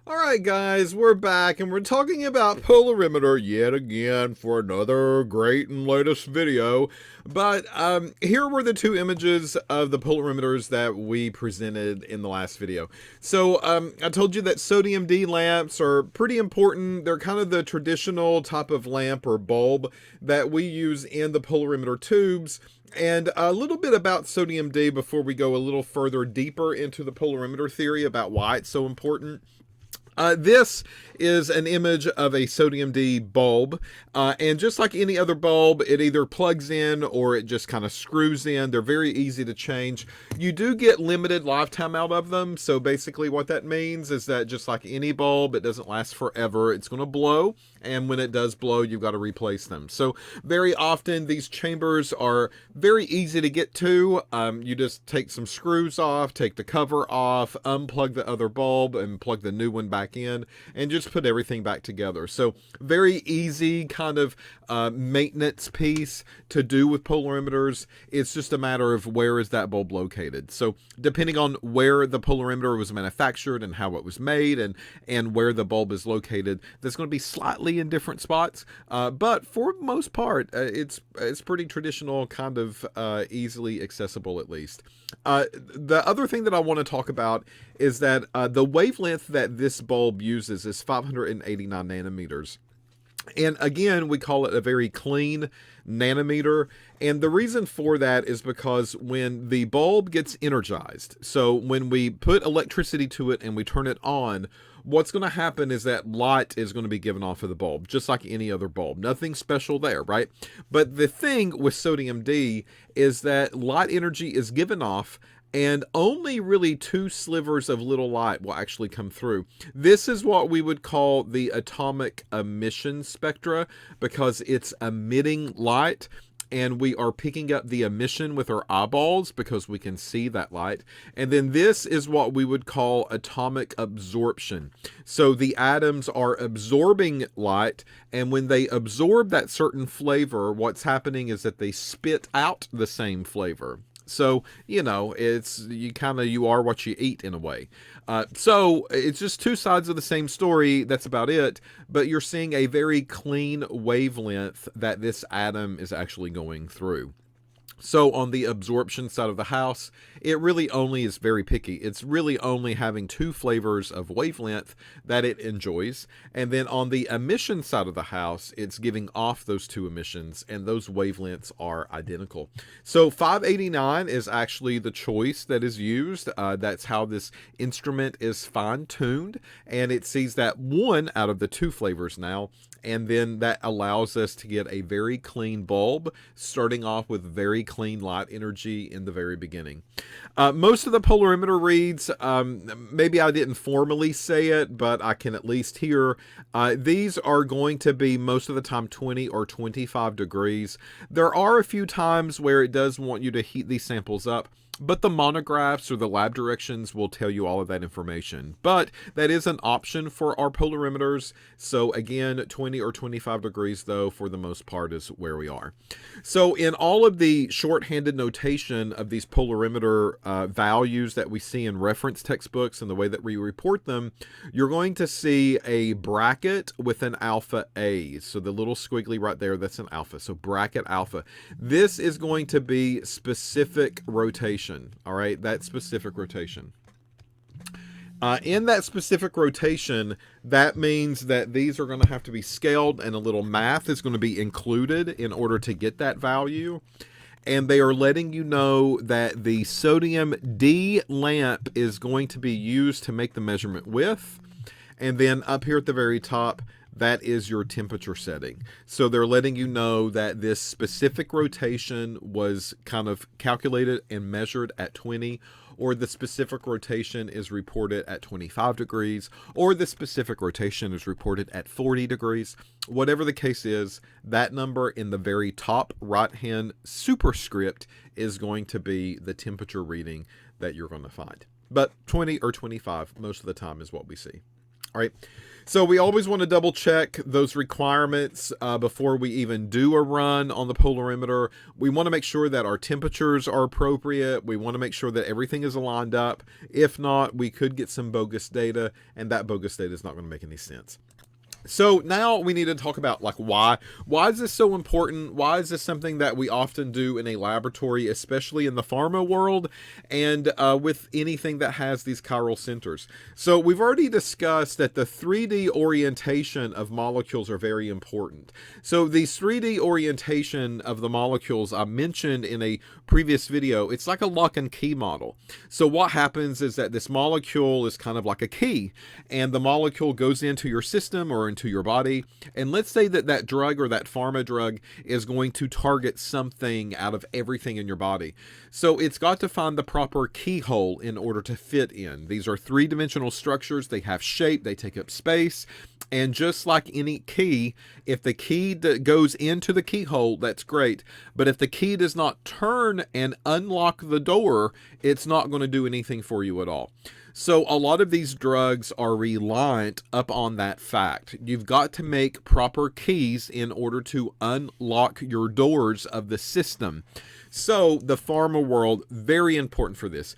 Alright guys, we're back and we're talking about polarimeter yet again for another great and latest video. But here were the two images of the polarimeters that we presented in the last video. So I told you that sodium D lamps are pretty important. They're kind of the traditional type of lamp or bulb that we use in the polarimeter tubes. And a little bit about sodium D before we go a little further deeper into the polarimeter theory about why it's so important. This is an image of a sodium D bulb, and just like any other bulb, it either plugs in or it just kind of screws in. They're very easy to change. You do get limited lifetime out of them, so basically what that means is that just like any bulb, it doesn't last forever. It's going to blow, and when it does blow, you've got to replace them. So very often these chambers are very easy to get to. You just take some screws off, take the cover off, unplug the other bulb, and plug the new one back in, and just put everything back together. So very easy kind of maintenance piece to do with polarimeters. It's just a matter of where is that bulb located. So depending on where the polarimeter was manufactured and how it was made and where the bulb is located, that's going to be slightly in different spots, but for the most part it's pretty traditional, kind of easily accessible at least. The other thing that I want to talk about is that the wavelength that this bulb uses is 589 nanometers. And again, we call it a very clean nanometer. And the reason for that is because when the bulb gets energized, so when we put electricity to it and we turn it on, what's going to happen is that light is going to be given off of the bulb, just like any other bulb. Nothing special there, right? But the thing with sodium D is that light energy is given off, and only really two slivers of little light will actually come through. This is what we would call the atomic emission spectra, because it's emitting light, and we are picking up the emission with our eyeballs because we can see that light. And then this is what we would call atomic absorption. So the atoms are absorbing light, and when they absorb that certain flavor, what's happening is that they spit out the same flavor. So, you know, you are what you eat in a way. So it's just two sides of the same story. That's about it. But you're seeing a very clean wavelength that this atom is actually going through. So on the absorption side of the house, it really only is very picky. It's really only having two flavors of wavelength that it enjoys. And then on the emission side of the house, it's giving off those two emissions, and those wavelengths are identical. So 589 is actually the choice that is used. That's how this instrument is fine-tuned, and it sees that one out of the two flavors now. And then that allows us to get a very clean bulb, starting off with very clean light energy in the very beginning. Most of the polarimeter reads, maybe I didn't formally say it, but I can at least hear, these are going to be most of the time 20 or 25 degrees. There are a few times where it does want you to heat these samples up, but the monographs or the lab directions will tell you all of that information. But that is an option for our polarimeters. So again, 20 or 25 degrees, though, for the most part is where we are. So in all of the shorthanded notation of these polarimeter values that we see in reference textbooks and the way that we report them, you're going to see a bracket with an alpha A. So the little squiggly right there, that's an alpha. So bracket alpha. This is going to be specific rotation. All right, that specific rotation. In that specific rotation, that means that these are going to have to be scaled, and a little math is going to be included in order to get that value. And they are letting you know that the sodium D lamp is going to be used to make the measurement with. And then up here at the very top, that is your temperature setting. So they're letting you know that this specific rotation was kind of calculated and measured at 20, or the specific rotation is reported at 25 degrees, or the specific rotation is reported at 40 degrees. Whatever the case is, that number in the very top right-hand superscript is going to be the temperature reading that you're going to find. But 20 or 25 most of the time is what we see. All right. So we always want to double check those requirements before we even do a run on the polarimeter. We want to make sure that our temperatures are appropriate. We want to make sure that everything is aligned up. If not, we could get some bogus data, and that bogus data is not going to make any sense. So now we need to talk about like why is this so important? Why is this something that we often do in a laboratory, especially in the pharma world and with anything that has these chiral centers? So we've already discussed that the 3D orientation of molecules are very important. So these 3D orientation of the molecules I mentioned in a previous video, it's like a lock and key model. So what happens is that this molecule is kind of like a key, and the molecule goes into your system or into your body, and let's say that that drug or that pharma drug is going to target something out of everything in your body. So it's got to find the proper keyhole in order to fit in. These are three-dimensional structures. They have shape, they take up space, and just like any key, if the key goes into the keyhole, that's great. But if the key does not turn and unlock the door, it's not going to do anything for you at all. So a lot of these drugs are reliant upon that fact. You've got to make proper keys in order to unlock your doors of the system. So the pharma world, very important for this.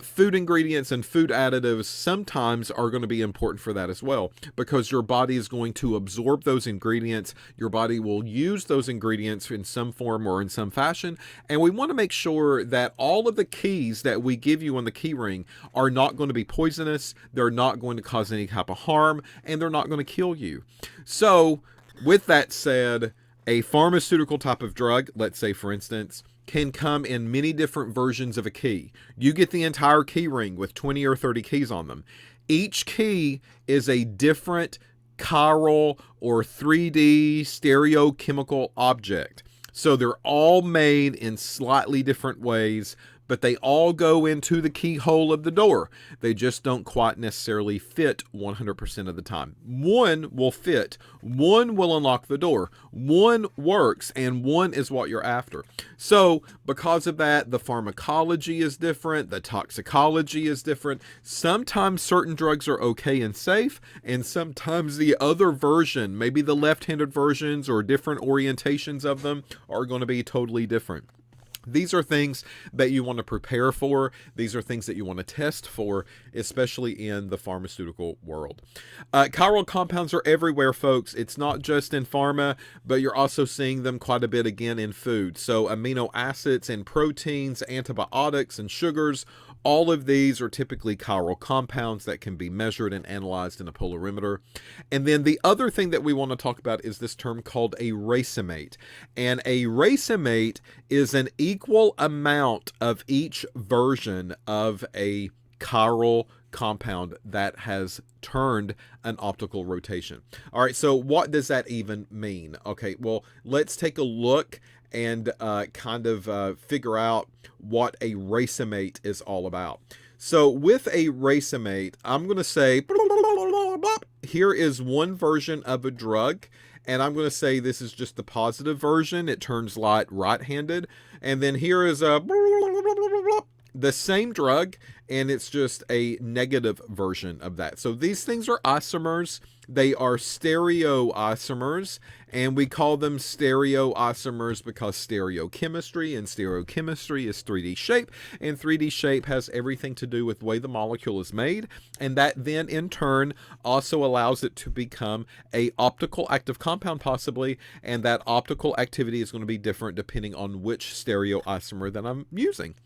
Food ingredients and food additives sometimes are going to be important for that as well, because your body is going to absorb those ingredients. Your body will use those ingredients in some form or in some fashion. And we want to make sure that all of the keys that we give you on the key ring are not going to be poisonous. They're not going to cause any type of harm, and they're not going to kill you. So with that said, a pharmaceutical type of drug, let's say for instance, can come in many different versions of a key. You get the entire key ring with 20 or 30 keys on them. Each key is a different chiral or 3D stereochemical object. So they're all made in slightly different ways, but they all go into the keyhole of the door. They just don't quite necessarily fit 100% of the time. One will fit, one will unlock the door, one works, and one is what you're after. So because of that, the pharmacology is different, the toxicology is different. Sometimes certain drugs are okay and safe, and sometimes the other version, maybe the left-handed versions or different orientations of them, are going to be totally different. These are things that you want to prepare for. These are things that you want to test for, especially in the pharmaceutical world. Chiral compounds are everywhere, folks. It's not just in pharma, but you're also seeing them quite a bit again in food. So amino acids and proteins, antibiotics and sugars, all of these are typically chiral compounds that can be measured and analyzed in a polarimeter. And then the other thing that we want to talk about is this term called a racemate. And a racemate is an equal amount of each version of a chiral compound that has turned an optical rotation. All right, so what does that even mean? Okay, well, let's take a look and figure out what a racemate is all about. So with a racemate, I'm going to say, here is one version of a drug, and I'm going to say this is just the positive version. It turns light right-handed. And then here is the same drug, and it's just a negative version of that. So these things are isomers. They are stereoisomers, and we call them stereoisomers because stereochemistry, and stereochemistry is 3D shape, and 3D shape has everything to do with the way the molecule is made, and that then in turn also allows it to become a optical active compound possibly, and that optical activity is going to be different depending on which stereoisomer that I'm using.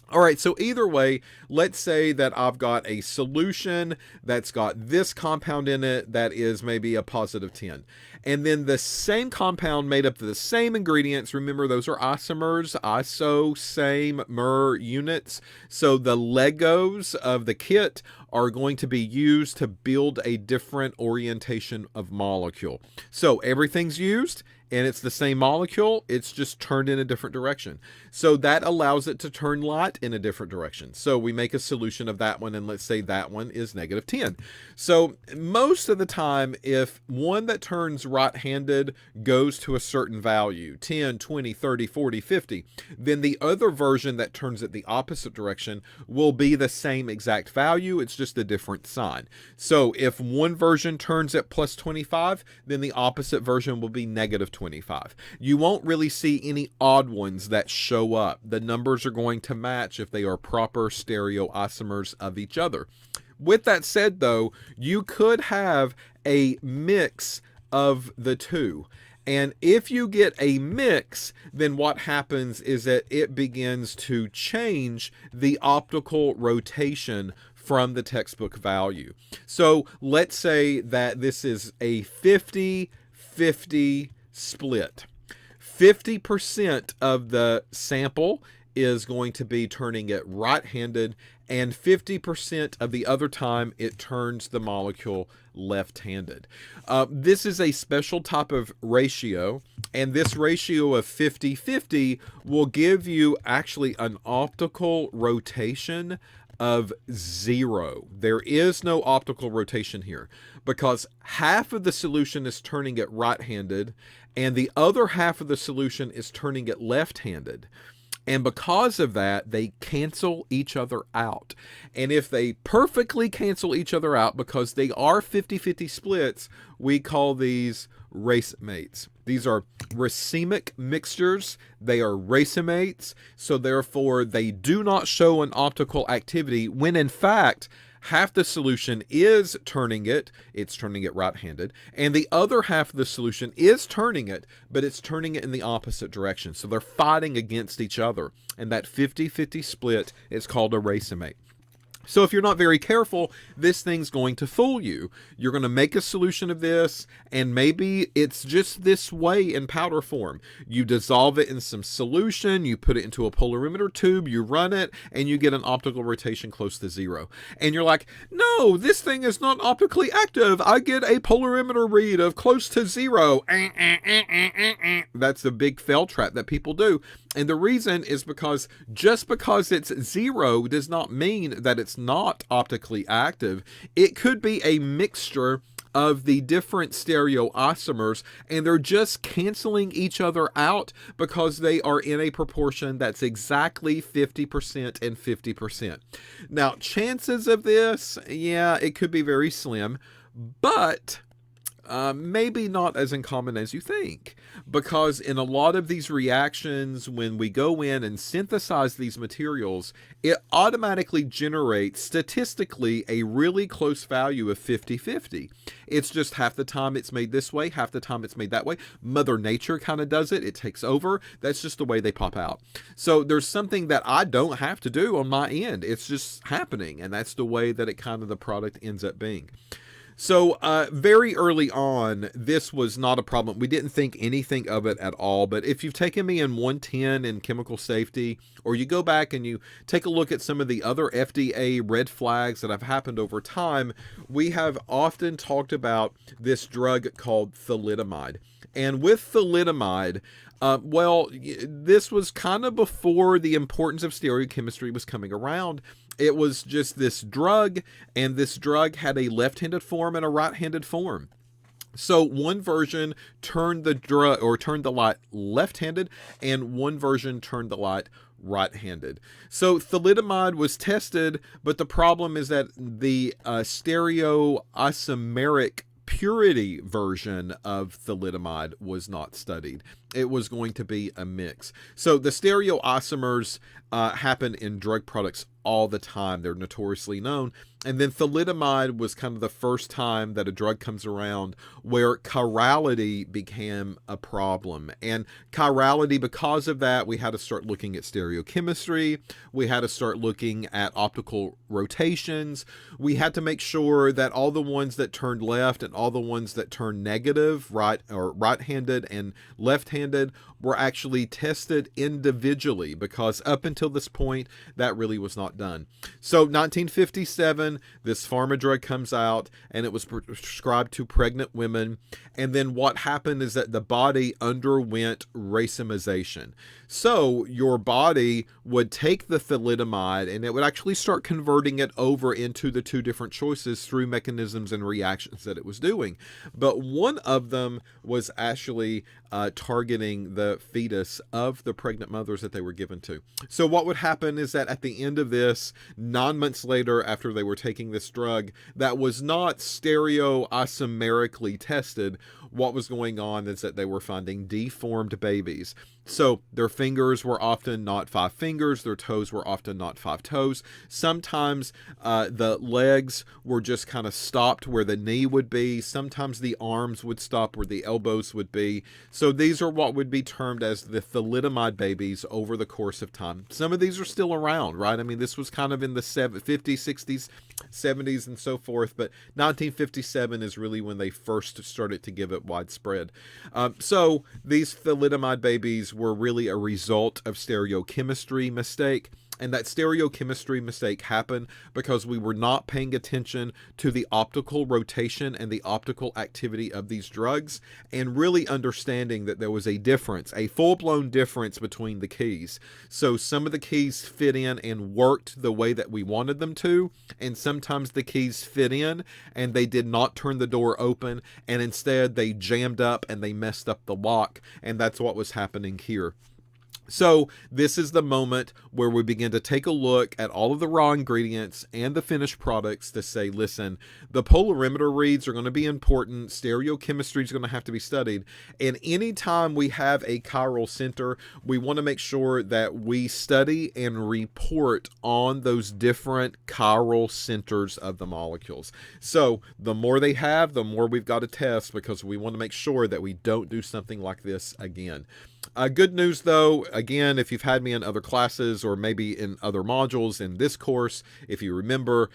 All right, so either way, let's say that I've got a solution that's got this compound in it that is maybe a positive 10. And then the same compound made up of the same ingredients. Remember, those are isomers, iso, same, mer units. So the Legos of the kit are going to be used to build a different orientation of molecule. So everything's used and it's the same molecule, it's just turned in a different direction. So that allows it to turn light in a different direction. So we make a solution of that one, and let's say that one is -10. So most of the time, if one that turns right-handed goes to a certain value, 10, 20, 30, 40, 50, then the other version that turns it the opposite direction will be the same exact value, it's just a different sign. So if one version turns at +25, then the opposite version will be -25. You won't really see any odd ones that show up. The numbers are going to match if they are proper stereoisomers of each other. With that said, though, you could have a mix of the two. And if you get a mix, then what happens is that it begins to change the optical rotation from the textbook value. So let's say that this is a 50-50 split. 50% of the sample is going to be turning it right-handed, and 50% of the other time it turns the molecule left-handed. This is a special type of ratio, and this ratio of 50-50 will give you actually an optical rotation of 0. There is no optical rotation here because half of the solution is turning it right-handed and the other half of the solution is turning it left-handed. And because of that, they cancel each other out. And if they perfectly cancel each other out because they are 50-50 splits, we call these racemates. These are racemic mixtures. They are racemates. So therefore, they do not show an optical activity when in fact, half the solution is turning it, it's turning it right-handed, and the other half of the solution is turning it, but it's turning it in the opposite direction. So they're fighting against each other, and that 50-50 split is called a racemate. So if you're not very careful, this thing's going to fool you. You're going to make a solution of this, and maybe it's just this way in powder form. You dissolve it in some solution, you put it into a polarimeter tube, you run it, and you get an optical rotation close to 0. And you're like, no, this thing is not optically active. I get a polarimeter read of close to 0. That's the big fail trap that people do. And the reason is because just because it's 0 does not mean that it's not optically active. It could be a mixture of the different stereoisomers, and they're just canceling each other out because they are in a proportion that's exactly 50% and 50%. Now, chances of this, yeah, it could be very slim, but maybe not as uncommon as you think, because in a lot of these reactions, when we go in and synthesize these materials, it automatically generates statistically a really close value of 50-50. It's just half the time it's made this way, half the time it's made that way. Mother Nature kind of does it. It takes over. That's just the way they pop out. So there's something that I don't have to do on my end. It's just happening, and that's the way that it kind of the product ends up being. So very early on, this was not a problem. We didn't think anything of it at all. But if you've taken me in 110 in chemical safety, or you go back and you take a look at some of the other FDA red flags that have happened over time, we have often talked about this drug called thalidomide. And with thalidomide, well, this was kind of before the importance of stereochemistry was coming around. It was just this drug, and this drug had a left-handed form and a right-handed form. So one version turned the drug or turned the light left-handed, and one version turned the light right-handed. So thalidomide was tested, but the problem is that the stereoisomeric purity version of thalidomide was not studied. It was going to be a mix. So the stereoisomers happen in drug products all the time. They're notoriously known. And then thalidomide was kind of the first time that a drug comes around where chirality became a problem. And chirality, because of that, we had to start looking at stereochemistry. We had to start looking at optical rotations. We had to make sure that all the ones that turned left and all the ones that turned negative, right-handed and left-handed, were actually tested individually, because up until until this point, that really was not done. So 1957, this pharma drug comes out, and it was prescribed to pregnant women. And then what happened is that the body underwent racemization. So your body would take the thalidomide, and it would actually start converting it over into the two different choices through mechanisms and reactions that it was doing. But one of them was actually targeting the fetus of the pregnant mothers that they were given to. So what would happen is that at the end of this, 9 months later, after they were taking this drug that was not stereoisomerically tested, what was going on is that they were finding deformed babies. So their fingers were often not 5 fingers, their toes were often not 5 toes. Sometimes the legs were just kind of stopped where the knee would be. Sometimes the arms would stop where the elbows would be. So these are what would be termed as the thalidomide babies over the course of time. Some of these are still around, right? I mean, this was kind of in the 50s, 60s, 70s, and so forth. But 1957 is really when they first started to give it widespread. So these thalidomide babies were really a result of stereochemistry mistake. And that stereochemistry mistake happened because we were not paying attention to the optical rotation and the optical activity of these drugs, and really understanding that there was a difference, a full-blown difference between the keys. So some of the keys fit in and worked the way that we wanted them to, and sometimes the keys fit in and they did not turn the door open, and instead they jammed up and they messed up the lock, and that's what was happening here. So this is the moment where we begin to take a look at all of the raw ingredients and the finished products to say, listen, the polarimeter reads are going to be important. Stereochemistry is going to have to be studied. And anytime we have a chiral center, we want to make sure that we study and report on those different chiral centers of the molecules. So the more they have, the more we've got to test, because we want to make sure that we don't do something like this again. Good news, though, again, if you've had me in other classes or maybe in other modules in this course, if you remember,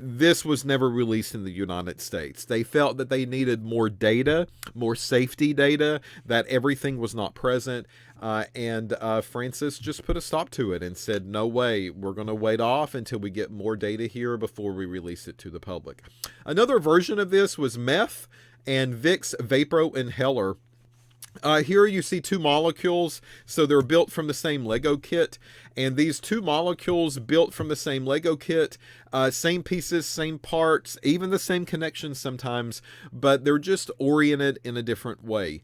this was never released in the United States. They felt that they needed more data, more safety data, that everything was not present. And Francis just put a stop to it and said, no way, we're going to wait off until we get more data here before we release it to the public. Another version of this was meth and Vicks Vapro Inhaler. Here you see two molecules, so they're built from the same Lego kit, and these two molecules built from the same Lego kit, same pieces, same parts, even the same connections sometimes, but they're just oriented in a different way.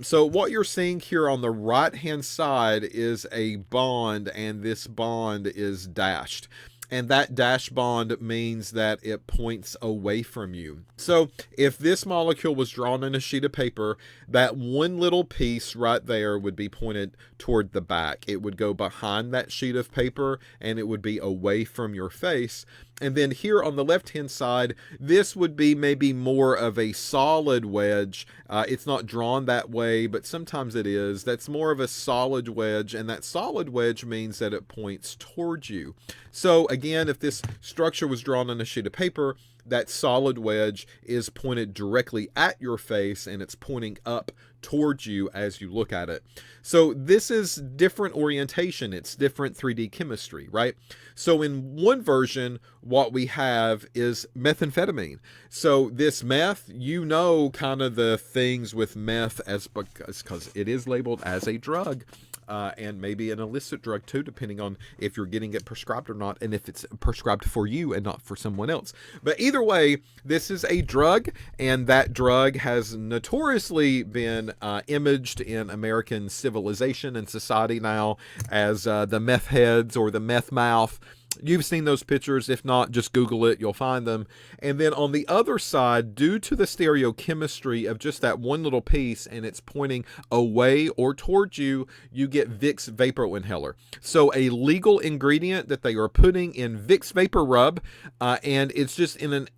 So what you're seeing here on the right-hand side is a bond, and this bond is dashed. And that dash bond means that it points away from you. So if this molecule was drawn on a sheet of paper, that one little piece right there would be pointed toward the back. It would go behind that sheet of paper and it would be away from your face. And then here on the left-hand side, this would be maybe more of a solid wedge. It's not drawn that way, but sometimes it is. That's more of a solid wedge, and that solid wedge means that it points towards you. So again, if this structure was drawn on a sheet of paper, that solid wedge is pointed directly at your face, and it's pointing up towards you as you look at it. So this is different orientation. It's different 3D chemistry, right? So in one version, what we have is methamphetamine. So this meth, you know, kind of the things with meth as because it is labeled as a drug. And maybe an illicit drug too, depending on if you're getting it prescribed or not, and if it's prescribed for you and not for someone else. But either way, this is a drug, and that drug has notoriously been imaged in American civilization and society now as the meth heads or the meth mouth. You've seen those pictures. If not, just Google it. You'll find them. And then on the other side, due to the stereochemistry of just that one little piece and it's pointing away or towards you, you get Vicks Vapro Inhaler. So a legal ingredient that they are putting in Vicks Vapor Rub, and it's just in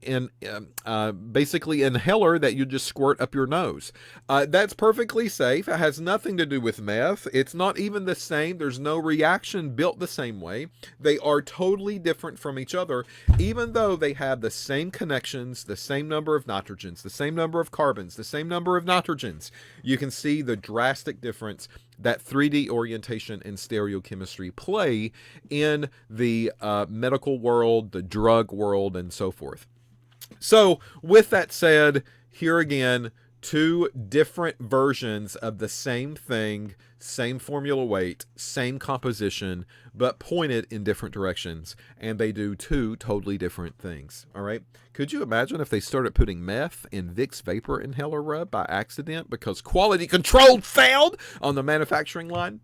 basically inhaler that you just squirt up your nose. That's perfectly safe. It has nothing to do with meth. It's not even the same. There's no reaction built the same way. They are totally totally different from each other, even though they have the same connections, the same number of nitrogens, the same number of carbons, the same number of nitrogens. You can see the drastic difference that 3D orientation and stereochemistry play in the medical world, the drug world, and so forth. So, with that said, here again, two different versions of the same thing, same formula weight, same composition, but pointed in different directions. And they do two totally different things. All right. Could you imagine if they started putting meth in Vicks Vapor Inhaler Rub by accident because quality control failed on the manufacturing line?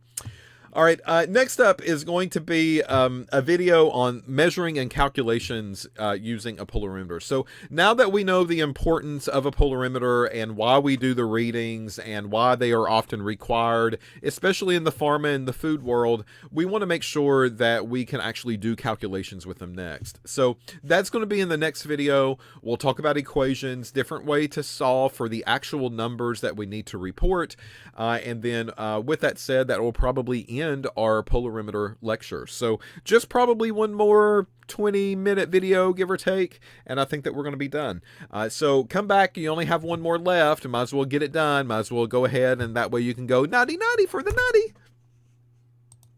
All right, next up is going to be a video on measuring and calculations using a polarimeter. So now that we know the importance of a polarimeter and why we do the readings and why they are often required, especially in the pharma and the food world, we want to make sure that we can actually do calculations with them next. So that's going to be in the next video. We'll talk about equations, different way to solve for the actual numbers that we need to report. And then with that said, that will probably end our polarimeter lecture. So just probably one more 20-minute video, give or take, and I think that we're going to be done. So come back. You only have one more left. Might as well get it done. Might as well go ahead, and that way you can go naughty naughty for the nutty.